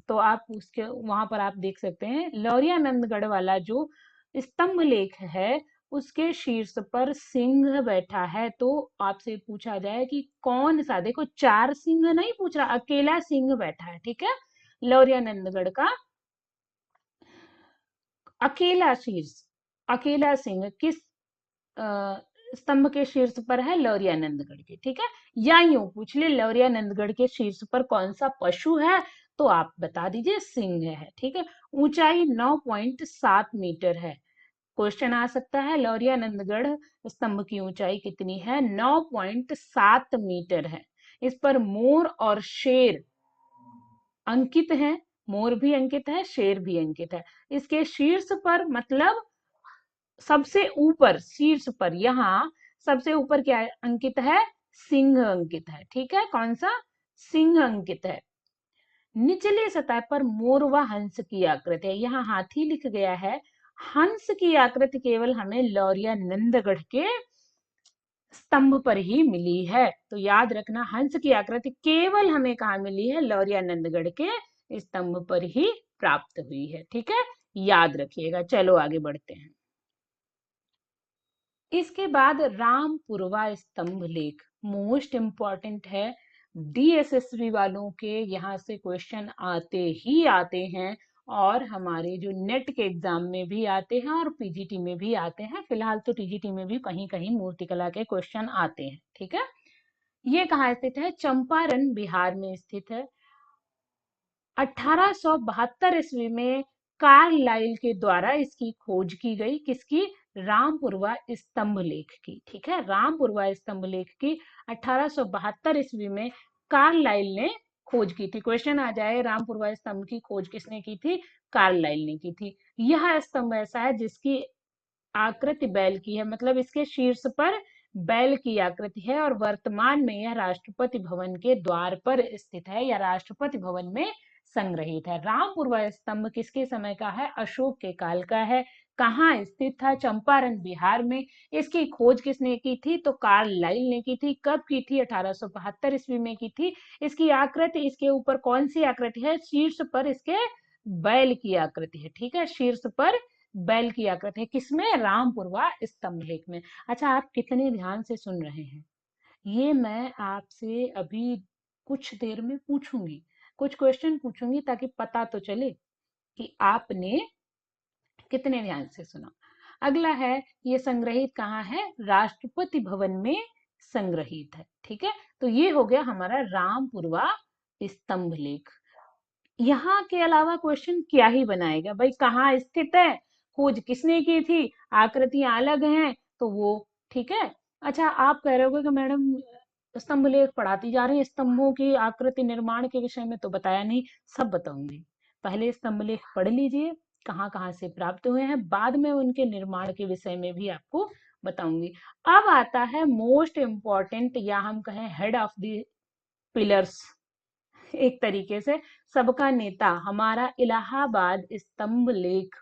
तो आप उसके वहां पर आप देख सकते हैं। लौरिया नंदगढ़ वाला जो स्तंभ लेख है उसके शीर्ष पर सिंह बैठा है। तो आपसे पूछा जाए कि कौन सा, देखो चार सिंह नहीं पूछ रहा, अकेला सिंह बैठा है। ठीक है, लौरिया नंदगढ़ का अकेला शीर्ष, अकेला सिंह किस स्तंभ के शीर्ष पर है? लौरिया नंदगढ़ के। ठीक है, या यूं पूछ ले लौरिया नंदगढ़ के शीर्ष पर कौन सा पशु है? तो आप बता दीजिए सिंह है। ठीक है, ऊंचाई 9.7 मीटर है। क्वेश्चन आ सकता है लौरिया नंदगढ़ स्तंभ की ऊंचाई कितनी है? 9.7 मीटर है। इस पर मोर और शेर अंकित है। मोर भी अंकित है, शेर भी अंकित है। इसके शीर्ष पर, मतलब सबसे ऊपर, शीर्ष पर, यहाँ सबसे ऊपर क्या अंकित है? सिंह अंकित है। ठीक है, कौन सा? सिंह अंकित है। निचली सतह पर मोर व हंस की आकृति है। यहाँ हाथी लिख गया है। हंस की आकृति केवल हमें लौरिया नंदगढ़ के स्तंभ पर ही मिली है। तो याद रखना, हंस की आकृति केवल हमें कहाँ मिली है? लौरिया नंदगढ़ के स्तंभ पर ही प्राप्त हुई है। ठीक है, याद रखिएगा। चलो आगे बढ़ते हैं। इसके बाद रामपुरवा स्तंभ लेख मोस्ट इंपॉर्टेंट है। डीएसएसबी वालों के यहाँ से क्वेश्चन आते ही आते हैं, और हमारे जो नेट के एग्जाम में भी आते हैं और पीजीटी में भी आते हैं। फिलहाल तो टीजीटी में भी कहीं कहीं मूर्तिकला के क्वेश्चन आते हैं। ठीक है, ये कहाँ स्थित है? चंपारण बिहार में स्थित है। 1872 ईस्वी में कार्लाइल के द्वारा इसकी खोज की गई। किसकी? रामपुरवा स्तंभ लेख की। ठीक है, रामपुरवा स्तंभ लेख की 1872 ईस्वी में कार्लाइल ने खोज की थी। क्वेश्चन आ जाए रामपुरवा स्तंभ की खोज किसने की थी? कार्लाइल ने की थी। यह स्तंभ ऐसा है जिसकी आकृति बैल की है, मतलब इसके शीर्ष पर बैल की आकृति है, और वर्तमान में यह राष्ट्रपति भवन के द्वार पर स्थित है या राष्ट्रपति भवन में संग्रहित है। रामपुरवा स्तंभ किसके समय का है? अशोक के काल का है। कहाँ स्थित था? चंपारण बिहार में। इसकी खोज किसने की थी? तो कार्लाइल ने की थी। कब की थी? 1872 ईस्वी में की थी। इसकी आकृति, इसके ऊपर कौन सी आकृति है? शीर्ष पर इसके बैल की आकृति है। ठीक है, शीर्ष पर बैल की आकृति है। किसमें? रामपुरवा स्तंभ लेख में। अच्छा, आप कितने ध्यान से सुन रहे हैं? ये मैं आपसे अभी कुछ देर में पूछूंगी, कुछ क्वेश्चन पूछूंगी ताकि पता तो चले कि आपने कितने ध्यान से सुना। अगला है, ये संग्रहित कहाँ है? राष्ट्रपति भवन में संग्रहित है। ठीक है, तो ये हो गया हमारा रामपुरवा स्तंभ लेख। यहाँ के अलावा क्वेश्चन क्या ही बनाएगा भाई? कहाँ स्थित है, खोज किसने की थी, आकृतियां अलग हैं, तो वो ठीक है। अच्छा, आप कह रहे होगे कि मैडम स्तंभ लेख पढ़ाती जा रही है, स्तंभों की आकृति निर्माण के विषय में तो बताया नहीं। सब बताऊंगी, पहले स्तंभ लेख पढ़ लीजिए, कहाँ कहाँ से प्राप्त हुए हैं, बाद में उनके निर्माण के विषय में भी आपको बताऊंगी। अब आता है मोस्ट इम्पॉर्टेंट, या हम कहें हेड ऑफ द पिलर्स, एक तरीके से सबका नेता, हमारा इलाहाबाद स्तंभ लेख,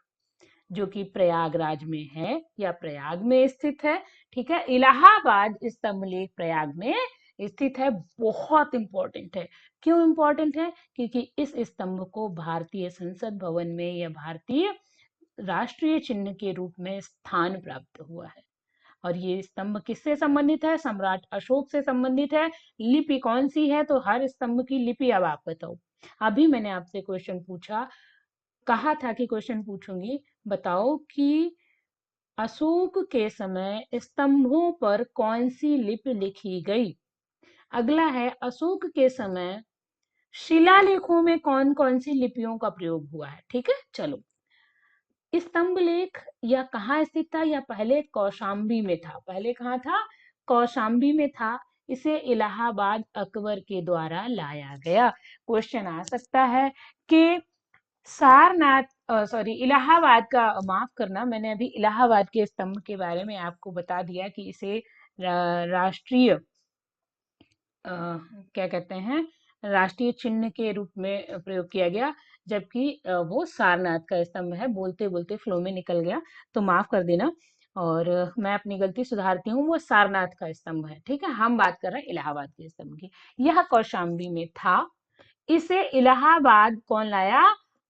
जो कि प्रयागराज में है या प्रयाग में स्थित है। ठीक है, इलाहाबाद स्तंभ लेख प्रयाग में स्थित है, बहुत इंपॉर्टेंट है। क्यों इंपॉर्टेंट है? क्योंकि इस स्तंभ को भारतीय संसद भवन में या भारतीय राष्ट्रीय चिन्ह के रूप में स्थान प्राप्त हुआ है। और ये स्तंभ किससे संबंधित है? सम्राट अशोक से संबंधित है। लिपि कौन सी है? तो हर स्तंभ की लिपि अब आप बताओ। अभी मैंने आपसे क्वेश्चन पूछा, कहा था कि क्वेश्चन पूछूंगी, बताओ कि अशोक के समय स्तंभों पर कौन सी लिपि लिखी गई। अगला है, अशोक के समय शिलालेखों में कौन कौन सी लिपियों का प्रयोग हुआ है। ठीक है, चलो, स्तंभ लेख या कहाँ स्थित था? या पहले कौशाम्बी में था। पहले कहाँ था? कौशाम्बी में था। इसे इलाहाबाद अकबर के द्वारा लाया गया। क्वेश्चन आ सकता है कि सारनाथ, सॉरी, इलाहाबाद का, माफ करना, मैंने अभी इलाहाबाद के स्तंभ के बारे में आपको बता दिया कि इसे राष्ट्रीय क्या कहते हैं, राष्ट्रीय चिन्ह के रूप में प्रयोग किया गया, जबकि वो सारनाथ का स्तंभ है। बोलते बोलते फ्लो में निकल गया, तो माफ कर देना, और मैं अपनी गलती सुधारती हूँ। वो सारनाथ का स्तंभ है। ठीक है, हम बात कर रहे हैं इलाहाबाद के स्तंभ की। यह कौशाम्बी में था। इसे इलाहाबाद कौन लाया?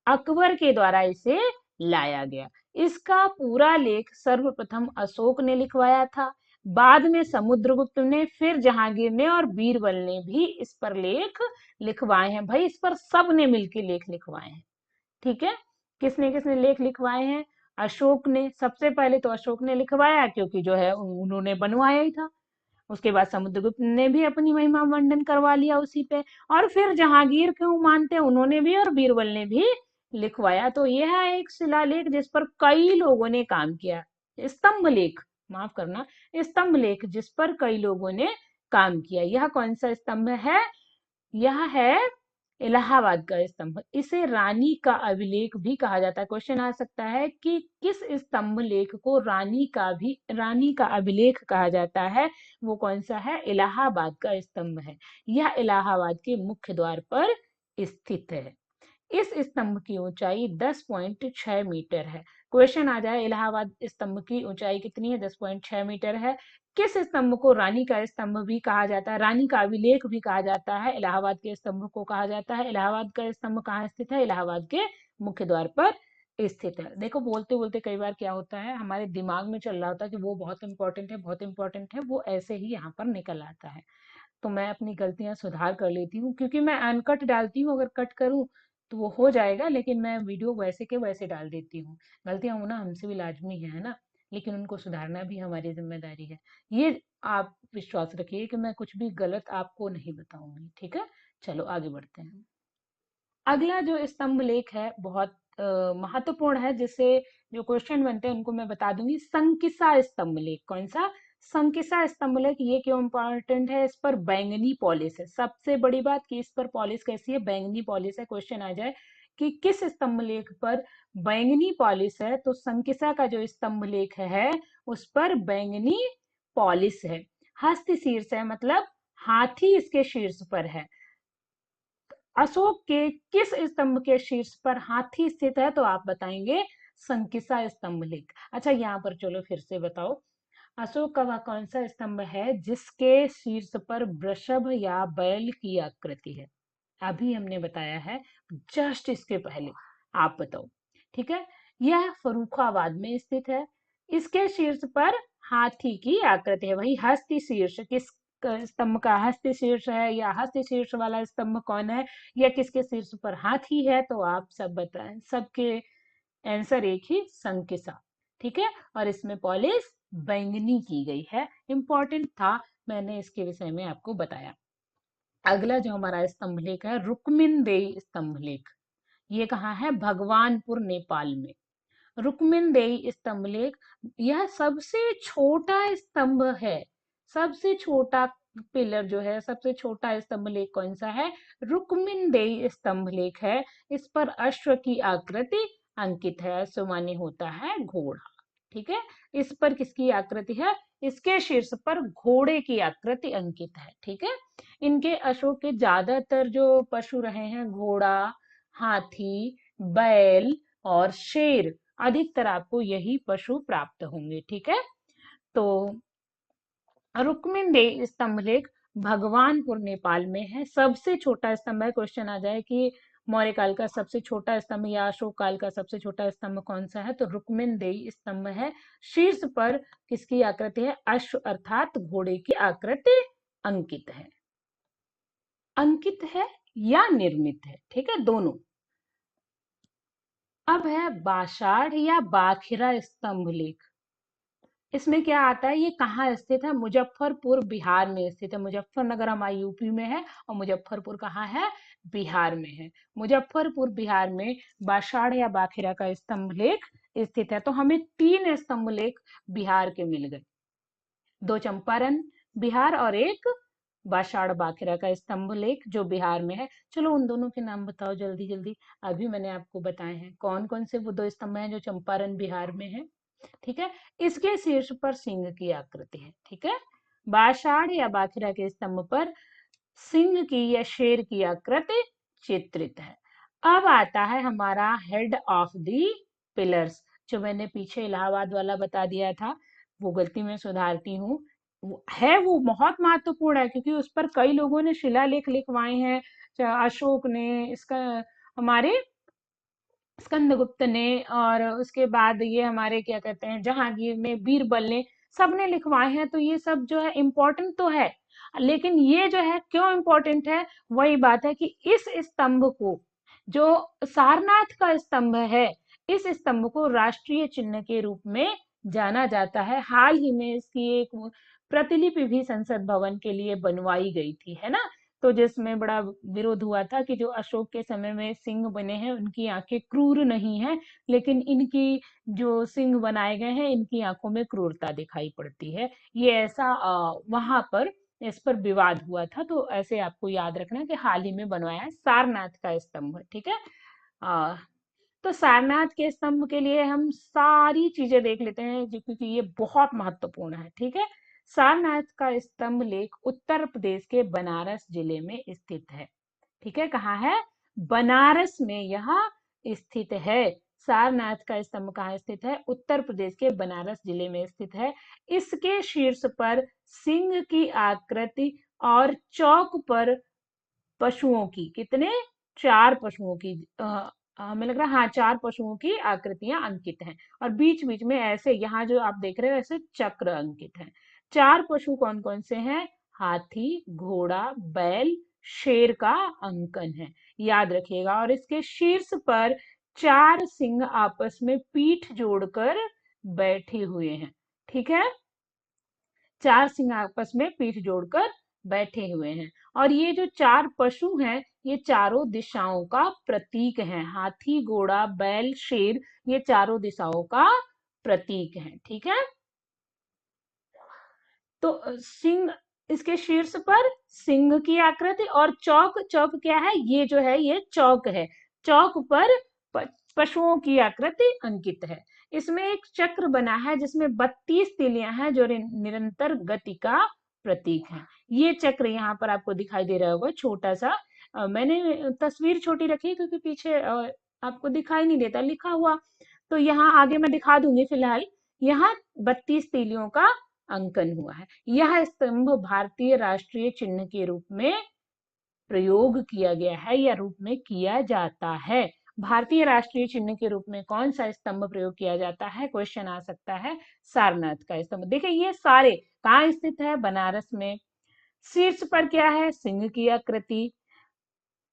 अकबर के द्वारा इसे लाया गया। इसका पूरा लेख सर्वप्रथम अशोक ने लिखवाया था, बाद में समुद्रगुप्त ने, फिर जहांगीर ने और बीरबल ने भी इस पर लेख लिखवाए हैं। भाई, इस पर सब ने मिलकर लेख लिखवाए हैं। ठीक है, किसने किसने लेख लिखवाए हैं? अशोक ने। सबसे पहले तो अशोक ने लिखवाया, क्योंकि जो है उन्होंने बनवाया ही था। उसके बाद समुद्रगुप्त ने भी अपनी महिमा मंडन करवा लिया उसी पे, और फिर जहांगीर क्यों मानते हैं, उन्होंने भी, और बीरबल ने भी लिखवाया। तो यह है एक शिलालेख जिस पर कई लोगों ने काम किया। स्तंभ लेख, माफ करना, स्तंभ लेख जिस पर कई लोगों ने काम किया। यह कौन सा स्तंभ है? यह है इलाहाबाद का स्तंभ। इसे रानी का अभिलेख भी कहा जाता है। क्वेश्चन आ सकता है कि किस स्तंभ लेख को रानी का अभिलेख कहा जाता है? वो कौन सा है? इलाहाबाद का स्तंभ है। यह इलाहाबाद के मुख्य द्वार पर स्थित है। इस स्तंभ की ऊंचाई 10.6 मीटर है। क्वेश्चन आ जाए, इलाहाबाद स्तंभ की ऊंचाई कितनी है? 10.6 मीटर है। किस स्तंभ को रानी का स्तंभ भी कहा जाता है, रानी का अभिलेख भी कहा जाता है? इलाहाबाद के स्तंभ को कहा जाता है। इलाहाबाद का स्तंभ कहाँ स्थित है? इलाहाबाद के मुख्य द्वार पर स्थित है। देखो, बोलते बोलते कई बार क्या होता है, हमारे दिमाग में चल रहा होता है कि वो बहुत इंपॉर्टेंट है, बहुत इंपॉर्टेंट है, वो ऐसे ही यहाँ पर निकल आता है। तो मैं अपनी गलतियां सुधार कर लेती हूँ, क्योंकि मैं अनकट डालती हूँ। अगर कट करूँ तो वो हो जाएगा, लेकिन मैं वीडियो वैसे के वैसे डाल देती हूँ। गलतियां होना हमसे भी लाजमी है ना, लेकिन उनको सुधारना भी हमारी जिम्मेदारी है। ये आप विश्वास रखिए कि मैं कुछ भी गलत आपको नहीं बताऊंगी। ठीक है, चलो आगे बढ़ते हैं। अगला जो स्तंभ लेख है, बहुत महत्वपूर्ण है, जिससे जो क्वेश्चन बनते हैं उनको मैं बता दूंगी। संकिसा स्तंभ लेख। कौन सा? संकिसा स्तंभ लेख। ये क्यों इंपॉर्टेंट है? इस पर बैंगनी पॉलिश है। सबसे बड़ी बात कि इस पर पॉलिश कैसी है? बैंगनी पॉलिश है। क्वेश्चन आ जाए कि किस स्तंभ लेख पर बैंगनी पॉलिश है, तो संकिसा का जो स्तंभ लेख है उस पर बैंगनी पॉलिश है। हस्त शीर्ष है, मतलब हाथी इसके शीर्ष पर है। अशोक के किस स्तंभ के शीर्ष पर हाथी स्थित है? तो आप बताएंगे संकिसा स्तंभ लेख। अच्छा, यहाँ पर चलो फिर से बताओ, अशोक का वह कौन सा स्तंभ है जिसके शीर्ष पर वृषभ या बैल की आकृति है? अभी हमने बताया है, जस्ट इसके पहले। आप बताओ। ठीक है, यह फर्रुखाबाद में स्थित है। इसके शीर्ष पर हाथी की आकृति है। वही हस्ती शीर्ष, किस स्तंभ का हस्ती शीर्ष है, या हस्ती शीर्ष वाला स्तंभ कौन है, या किसके शीर्ष पर हाथी है? तो आप सब बताएं। सबके आंसर एक ही, संकिसा। ठीक है, और इसमें पॉलिश बैंगनी की गई है। इंपॉर्टेंट था, मैंने इसके विषय में आपको बताया। अगला जो हमारा स्तंभ लेख है, रुक्मिनदेई स्तंभ लेख। ये कहाँ है? भगवानपुर, नेपाल में। रुक्मिनदेई स्तंभ लेख, यह सबसे छोटा स्तंभ है। सबसे छोटा पिलर जो है, सबसे छोटा स्तंभ लेख कौन सा है? रुक्मिणदेही स्तंभ लेख है। इस पर अश्व की आकृति अंकित है। अश्व माने होता है घोड़ा, ठीक है। इस पर किसकी आकृति है? इसके शीर्ष पर घोड़े की आकृति अंकित है, ठीक है। इनके अशोक के ज्यादातर जो पशु रहे हैं, घोड़ा, हाथी, बैल और शेर, अधिकतर आपको यही पशु प्राप्त होंगे, ठीक है। तो रुक्मिणदेही स्तंभ लेख भगवानपुर नेपाल में है। सबसे छोटा स्तंभ है। क्वेश्चन आ जाए कि मौर्य काल का सबसे छोटा स्तंभ या अशोक काल का सबसे छोटा स्तंभ कौन सा है, तो रुक्मिणदेही स्तंभ है। शीर्ष पर किसकी आकृति है? अश्व अर्थात घोड़े की आकृति अंकित है। अंकित है या निर्मित है, ठीक है, दोनों। अब है बाषाढ़ या बाखिरा स्तंभ लेख। इसमें क्या आता है? ये कहाँ स्थित है? मुजफ्फरपुर बिहार में स्थित है। मुजफ्फरनगर हमारे यूपी में है और मुजफ्फरपुर कहाँ है? बिहार में है। मुजफ्फरपुर बिहार में बाषाढ़ या बाखिरा का स्तंभ लेख स्थित है। तो हमें 3 स्तंभ लेख बिहार के मिल गए, 2 चंपारण बिहार और एक बाषाढ़ बाखिरा का स्तंभ लेख जो बिहार में है। चलो उन दोनों के नाम बताओ जल्दी जल्दी। अभी मैंने आपको बताए हैं कौन कौन से वो 2 स्तंभ हैं जो चंपारण बिहार में है, ठीक है। इसके शीर्ष पर सिंह की आकृति है, ठीक है। बाषाढ़ या बाखिरा के स्तंभ पर सिंह की या शेर की आकृति चित्रित है। अब आता है हमारा हेड ऑफ दी पिलर्स, जो मैंने पीछे इलाहाबाद वाला बता दिया था, वो गलती में सुधारती हूँ। वो बहुत महत्वपूर्ण है क्योंकि उस पर कई लोगों ने शिलालेख लिखवाए हैं। अशोक ने, इसका हमारे स्कंदगुप्त ने, और उसके बाद ये हमारे क्या कहते हैं जहांगीर ने, बीरबल ने, सबने लिखवाए हैं। तो ये सब जो है इम्पोर्टेंट तो है, लेकिन ये जो है क्यों इम्पोर्टेंट है? वही बात है कि इस स्तंभ को, जो सारनाथ का स्तंभ है, इस स्तंभ को राष्ट्रीय चिन्ह के रूप में जाना जाता है। हाल ही में इसकी एक प्रतिलिपि भी संसद भवन के लिए बनवाई गई थी, है ना। तो जिसमें बड़ा विरोध हुआ था कि जो अशोक के समय में सिंह बने हैं उनकी आंखें क्रूर नहीं है, लेकिन इनकी जो सिंह बनाए गए हैं इनकी आंखों में क्रूरता दिखाई पड़ती है। ये ऐसा वहां पर इस पर विवाद हुआ था। तो ऐसे आपको याद रखना कि हाल ही में बनवाया है सारनाथ का स्तंभ, ठीक है। आ, तो सारनाथ के स्तंभ के लिए हम सारी चीजें देख लेते हैं क्योंकि ये बहुत महत्वपूर्ण है, ठीक है। सारनाथ का स्तंभ लेख उत्तर प्रदेश के बनारस जिले में स्थित है, ठीक है। कहाँ है? बनारस में यह स्थित है। सारनाथ का स्तंभ कहाँ स्थित है? उत्तर प्रदेश के बनारस जिले में स्थित है। इसके शीर्ष पर सिंह की आकृति और चौक पर पशुओं की, कितने? 4 पशुओं की, हमें लग रहा है हाँ 4 पशुओं की आकृतियां अंकित हैं। और बीच बीच में ऐसे यहाँ जो आप देख रहे हो ऐसे चक्र अंकित हैं। 4 पशु कौन कौन से हैं? हाथी, घोड़ा, बैल, शेर का अंकन है, याद रखिएगा। और इसके शीर्ष पर 4 सिंह आपस में पीठ जोड़कर बैठे हुए हैं, ठीक है। 4 सिंह आपस में पीठ जोड़कर बैठे हुए हैं। और ये जो 4 पशु हैं ये चारों दिशाओं का प्रतीक है। हाथी, घोड़ा, बैल, शेर, ये चारों दिशाओं का प्रतीक है, ठीक है। तो सिंह, इसके शीर्ष पर सिंह की आकृति और चौक, चौक क्या है? ये जो है ये चौक है। चौक पर पशुओं की आकृति अंकित है। इसमें एक चक्र बना है जिसमें 32 तीलियां हैं जो निरंतर गति का प्रतीक है। ये चक्र यहाँ पर आपको दिखाई दे रहा होगा छोटा सा। मैंने तस्वीर छोटी रखी क्योंकि पीछे आपको दिखाई नहीं देता लिखा हुआ। तो यहाँ आगे मैं दिखा दूंगी। फिलहाल यहाँ 32 तीलियों का अंकन हुआ है। यह स्तंभ भारतीय राष्ट्रीय चिन्ह के रूप में प्रयोग किया गया है या रूप में किया जाता है। भारतीय राष्ट्रीय चिन्ह के रूप में कौन सा स्तंभ प्रयोग किया जाता है? क्वेश्चन आ सकता है। सारनाथ का स्तंभ। देखिए ये सारे कहाँ स्थित है? बनारस में। शीर्ष पर क्या है? सिंह की आकृति।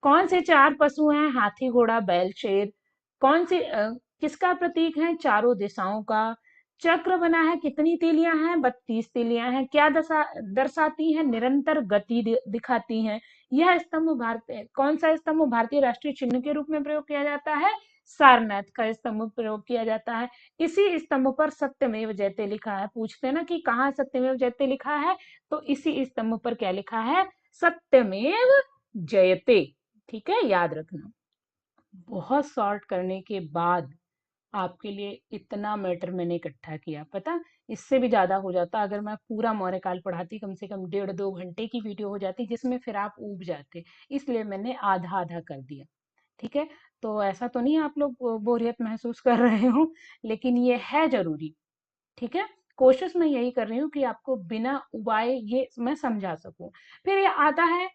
कौन से 4 पशु हैं? हाथी, घोड़ा, बैल, शेर। कौन से किसका प्रतीक है? चारों दिशाओं का। चक्र बना है, कितनी तीलियां हैं? 32 तीलियां हैं। क्या दर्शाती हैं? निरंतर गति दिखाती हैं। यह स्तंभ भारतीय, कौन सा स्तंभ भारतीय राष्ट्रीय चिन्ह के रूप में प्रयोग किया जाता है? सारनाथ का स्तंभ प्रयोग किया जाता है। इसी स्तंभ पर सत्यमेव जयते लिखा है। पूछते हैं ना कि कहाँ सत्यमेव जयते लिखा है, तो इसी स्तंभ पर क्या लिखा है, सत्यमेव जयते। ठीक है, याद रखना। बहुत सॉर्ट करने के बाद आपके लिए इतना मैटर मैंने इकट्ठा किया, पता इससे भी ज्यादा हो जाता अगर मैं पूरा मौर्यकाल पढ़ाती, कम से कम 1.5-2 घंटे की वीडियो हो जाती जिसमें फिर आप ऊब जाते, इसलिए मैंने आधा आधा कर दिया। ठीक है, तो ऐसा तो नहीं आप लोग बोरियत महसूस कर रहे हो, लेकिन ये है जरूरी। ठीक है, कोशिश मैं यही कर रही हूँ कि आपको बिना उबाए ये मैं समझा सकूं। फिर ये आता है,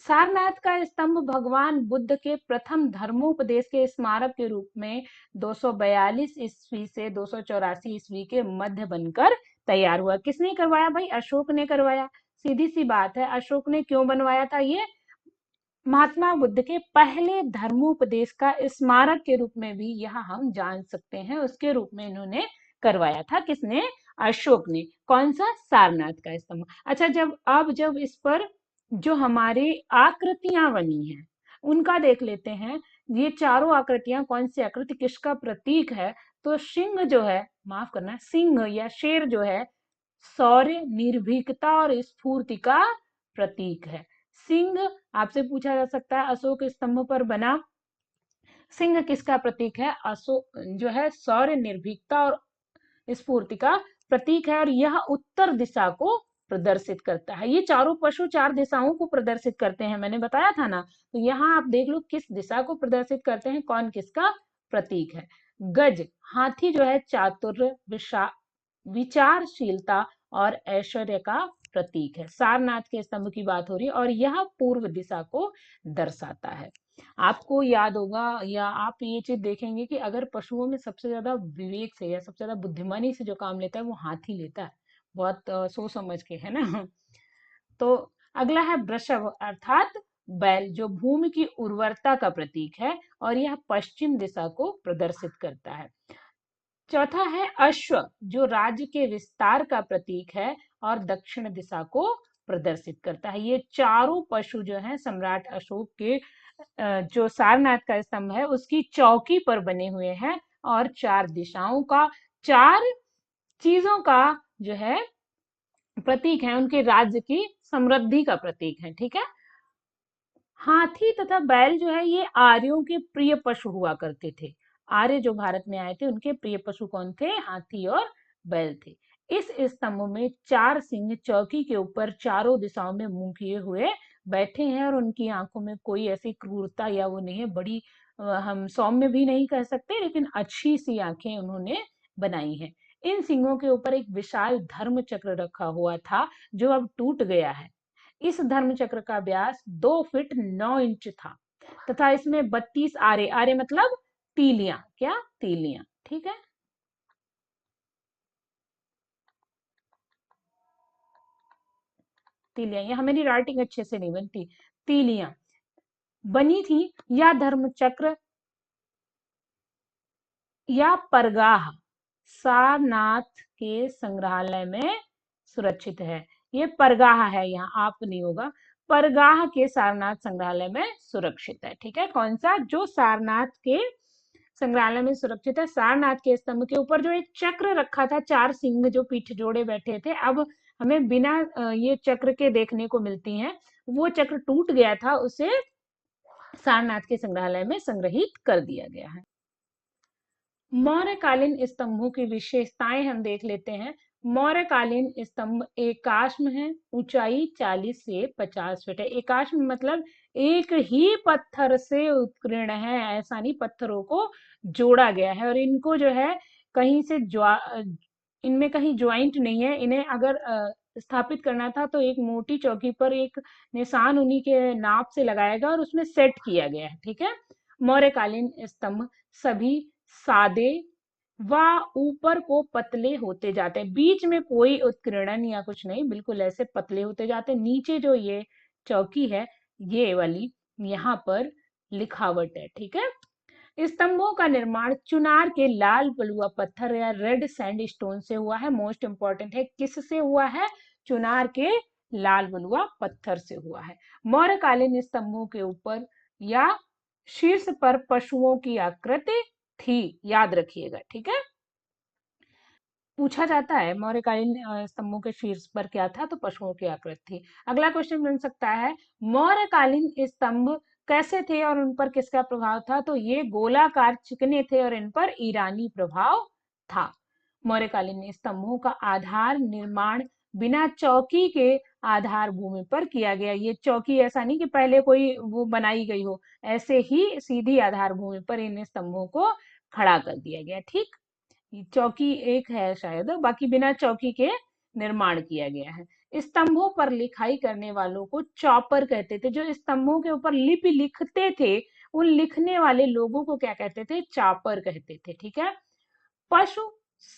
सारनाथ का स्तंभ भगवान बुद्ध के प्रथम धर्मोपदेश के स्मारक के रूप में 242 ईस्वी से 284 ईस्वी के मध्य बनकर तैयार हुआ। किसने करवाया भाई, अशोक ने करवाया। सीधी सी बात है, अशोक ने क्यों बनवाया था ये, महात्मा बुद्ध के पहले धर्मोपदेश का स्मारक के रूप में भी यह हम जान सकते हैं, उसके रूप में इन्होंने करवाया था। किसने, अशोक ने। कौन सा, सारनाथ का स्तंभ। अच्छा, जब इस पर जो हमारी आकृतियां बनी हैं उनका देख लेते हैं। ये चारों आकृतियां कौन सी आकृति किसका प्रतीक है, तो सिंह जो है, माफ करना, सिंह या शेर जो है शौर्य, निर्भीकता और स्फूर्ति का प्रतीक है। सिंह, आपसे पूछा जा सकता है अशोक स्तंभ पर बना सिंह किसका प्रतीक है, अशोक जो है शौर्य, निर्भीकता और स्फूर्ति का प्रतीक है, और यह उत्तर दिशा को प्रदर्शित करता है। ये चारों पशु 4 दिशाओं को प्रदर्शित करते हैं, मैंने बताया था ना। तो यहाँ आप देख लो किस दिशा को प्रदर्शित करते हैं, कौन किसका प्रतीक है। गज, हाथी जो है चातुर्य, विचारशीलता और ऐश्वर्य का प्रतीक है। सारनाथ के स्तंभ की बात हो रही है और यह पूर्व दिशा को दर्शाता है। आपको याद होगा या आप ये चीज देखेंगे कि अगर पशुओं में सबसे ज्यादा विवेक से या सबसे ज्यादा बुद्धिमानी से जो काम लेता है वो हाथी लेता है, बहुत सोच समझ के, है ना। तो अगला है वृषभ अर्थात बैल, जो भूमि की उर्वरता का प्रतीक है और यह पश्चिम दिशा को प्रदर्शित करता है। चौथा है अश्व, जो राज्य के विस्तार का प्रतीक है और दक्षिण दिशा को प्रदर्शित करता है। ये चारों पशु जो हैं सम्राट अशोक के जो सारनाथ का स्तंभ है उसकी चौकी पर बने हुए हैं और 4 दिशाओं का, 4 चीजों का जो है प्रतीक है, उनके राज्य की समृद्धि का प्रतीक है। ठीक है, हाथी तथा बैल जो है ये आर्यों के प्रिय पशु हुआ करते थे। आर्य जो भारत में आए थे उनके प्रिय पशु कौन थे, हाथी और बैल थे। इस स्तंभ में 4 सिंह चौकी के ऊपर चारों दिशाओं में मुंह किए हुए बैठे हैं और उनकी आंखों में कोई ऐसी क्रूरता या वो नहीं है, बड़ी हम सौम्य भी नहीं कह सकते, लेकिन अच्छी सी आंखें उन्होंने बनाई हैं। इन सिंहों के ऊपर एक विशाल धर्म चक्र रखा हुआ था जो अब टूट गया है। इस धर्म चक्र का व्यास 2 फीट 9 इंच था तथा इसमें 32 आरे, आरे मतलब तीलियां, क्या तीलियां। ठीक है, तीलियां, यहां मेरी राइटिंग अच्छे से नहीं बनती, तीलियां बनी थी। या धर्म चक्र या परगाह सारनाथ के संग्रहालय में सुरक्षित है। ये परगाह है, यहाँ आप नहीं होगा, परगाह के सारनाथ संग्रहालय में सुरक्षित है। ठीक है, कौन सा, जो सारनाथ के संग्रहालय में सुरक्षित है। सारनाथ के स्तंभ के ऊपर जो एक चक्र रखा था, 4 सिंह जो पीठ जोड़े बैठे थे, अब हमें बिना ये चक्र के देखने को मिलती हैं। वो चक्र टूट गया था, उसे सारनाथ के संग्रहालय में संग्रहित कर दिया गया है। मौर्यकालीन स्तंभों की विशेषताएं हम देख लेते हैं। मौर्यकालीन स्तंभ एकाश्म है, ऊंचाई 40 से 50 फीट है। एकाश्म मतलब एक ही पत्थर से उत्कीर्ण है, ऐसा नहीं, पत्थरों को जोड़ा गया है और इनको जो है कहीं से इनमें कहीं ज्वाइंट नहीं है। इन्हें अगर स्थापित करना था तो एक मोटी चौकी पर एक निशान उन्हीं के नाप से लगाया गया और उसमें सेट किया गया है। ठीक है, मौर्यकालीन स्तंभ सभी सादे व ऊपर को पतले होते जाते हैं, बीच में कोई उत्कीर्णन या कुछ नहीं, बिल्कुल ऐसे पतले होते जाते हैं। नीचे जो ये चौकी है ये वाली, यहाँ पर लिखावट है। ठीक है, स्तंभों का निर्माण चुनार के लाल बलुआ पत्थर या रेड सैंडस्टोन से हुआ है। मोस्ट इंपॉर्टेंट है, किससे हुआ है, चुनार के लाल बलुआ पत्थर से हुआ है। मौर्यकालीन स्तंभों के ऊपर या शीर्ष पर पशुओं की आकृति थी, याद रखिएगा, ठीक है। पूछा जाता है मौर्यकालीन स्तंभों के शीर्ष पर क्या था, तो पशुओं की आकृति थी। अगला क्वेश्चन बन सकता है, मौर्यकालीन स्तंभ कैसे थे और उन पर किसका प्रभाव था, तो ये गोलाकार चिकने थे और इन पर ईरानी प्रभाव था। मौर्यकालीन स्तंभों का आधार निर्माण बिना चौकी के आधार भूमि पर किया गया। ये चौकी ऐसा नहीं कि पहले कोई वो बनाई गई हो, ऐसे ही सीधी आधार भूमि पर इन स्तंभों को खड़ा कर दिया गया, ठीक। चौकी एक है शायद, बाकी बिना चौकी के निर्माण किया गया है। स्तंभों पर लिखाई करने वालों को चॉपर कहते थे। जो स्तंभों के ऊपर लिपि लिखते थे, उन लिखने वाले लोगों को क्या कहते थे, चापर कहते थे, ठीक है। पशु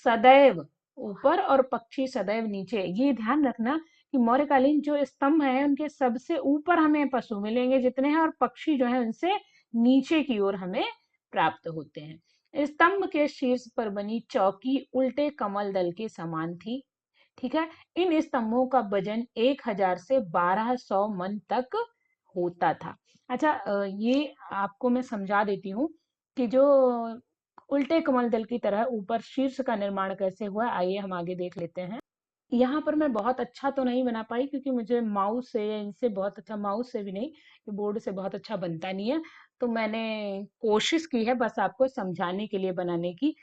सदैव ऊपर और पक्षी सदैव नीचे, ये ध्यान रखना कि मौर्यकालीन जो स्तंभ है उनके सबसे ऊपर हमें पशु मिलेंगे जितने हैं, और पक्षी जो है उनसे नीचे की ओर हमें प्राप्त होते हैं। स्तंभ के शीर्ष पर बनी चौकी उल्टे कमल दल के समान थी, ठीक है। इन स्तंभों का वजन 1000 से 1200 मन तक होता था। अच्छा, ये आपको मैं समझा देती हूँ कि जो उल्टे कमल दल की तरह ऊपर शीर्ष का निर्माण कैसे हुआ, आइए हम आगे देख लेते हैं। यहाँ पर मैं बहुत अच्छा तो नहीं बना पाई क्योंकि मुझे माउस से या इनसे बहुत अच्छा, माउस से भी नहीं, बोर्ड से बहुत अच्छा बनता नहीं है। तो मैंने कोशिश की है बस आपको समझाने के लिए बनाने की।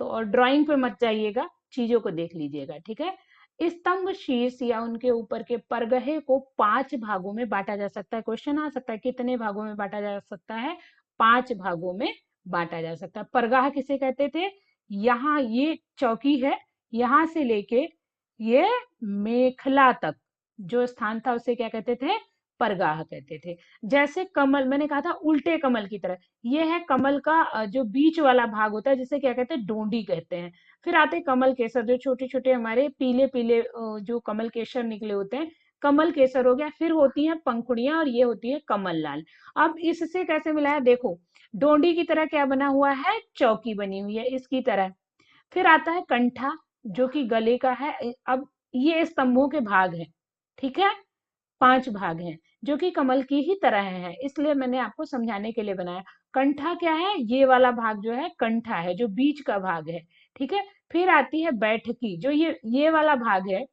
तो और ड्राइंग पे मत जाइएगा, चीजों को देख लीजिएगा, ठीक है। स्तंभ शीर्ष या उनके ऊपर के परगहे को 5 भागों में बांटा जा सकता है। क्वेश्चन आ सकता है कितने भागों में बांटा जा सकता है, 5 भागों में बांटा जा सकता है। परगाह किसे कहते थे, यहाँ ये चौकी है, यहाँ से लेके ये मेखला तक जो स्थान था उसे क्या कहते थे, परगाह कहते थे। जैसे कमल, मैंने कहा था उल्टे कमल की तरह, ये है कमल का जो बीच वाला भाग होता है जिसे क्या कहते हैं, डोंडी कहते हैं। फिर आते हैं कमल केसर, जो छोटे छोटे हमारे पीले पीले जो कमल केसर निकले होते हैं, कमल केसर हो गया। फिर होती हैं पंखुड़ियां और ये होती है कमल लाल। अब इससे कैसे मिला है, देखो डोंडी की तरह क्या बना हुआ है, चौकी बनी हुई है इसकी तरह। फिर आता है कंठा जो कि गले का है। अब ये स्तंभों के भाग हैं, ठीक है, 5 भाग हैं जो कि कमल की ही तरह है, इसलिए मैंने आपको समझाने के लिए बनाया। कंठा क्या है, ये वाला भाग जो है कंठा है, जो बीच का भाग है, ठीक है। फिर आती है बैठकी, जो ये वाला भाग है,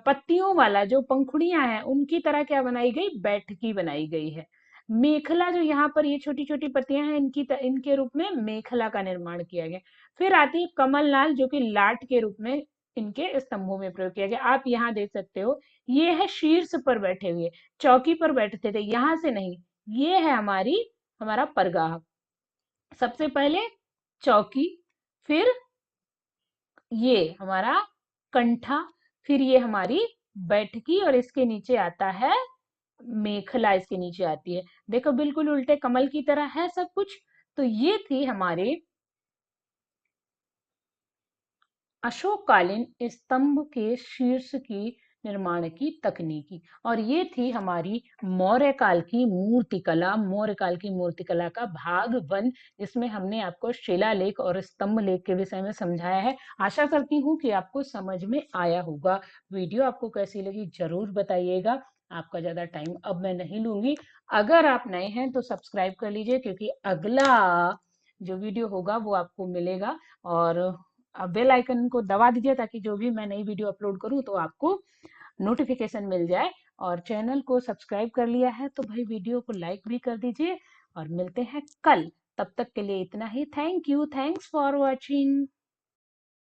पत्तियों वाला, जो पंखुड़ियां हैं उनकी तरह क्या बनाई गई, बैठकी बनाई गई है। मेखला, जो यहाँ पर ये छोटी छोटी पत्तियां हैं, इनके रूप में मेखला का निर्माण किया गया। फिर आती है कमल लाल, जो कि लाट के रूप में इनके स्तंभों में प्रयोग किया गया। आप यहाँ देख सकते हो, ये है शीर्ष पर बैठे हुए, चौकी पर बैठते थे, यहां से नहीं। ये है हमारा परगाह। सबसे पहले चौकी, फिर ये हमारा कंठा, फिर ये हमारी बैठकी, और इसके नीचे आता है मेखला, इसके नीचे आती है। देखो बिल्कुल उल्टे कमल की तरह है सब कुछ। तो ये थी हमारे अशोककालीन स्तंभ के शीर्ष की निर्माण की तकनीकी, और ये थी हमारी मौर्य काल की मूर्तिकला। मौर्य काल की मूर्तिकला का भाग 1, जिसमें हमने आपको शिलालेख और स्तंभ लेख के विषय में समझाया है। आशा करती हूँ कि आपको समझ में आया होगा। वीडियो आपको कैसी लगी जरूर बताइएगा। आपका ज्यादा टाइम अब मैं नहीं लूंगी। अगर आप नए हैं तो सब्सक्राइब कर लीजिए, क्योंकि अगला जो वीडियो होगा वो आपको मिलेगा। और बेल आइकन को दबा दीजिए ताकि जो भी मैं नई वीडियो अपलोड करूं तो आपको नोटिफिकेशन मिल जाए। और चैनल को सब्सक्राइब कर लिया है तो भाई वीडियो को लाइक भी कर दीजिए। और मिलते हैं कल, तब तक के लिए इतना ही। Thank you, thanks for watching.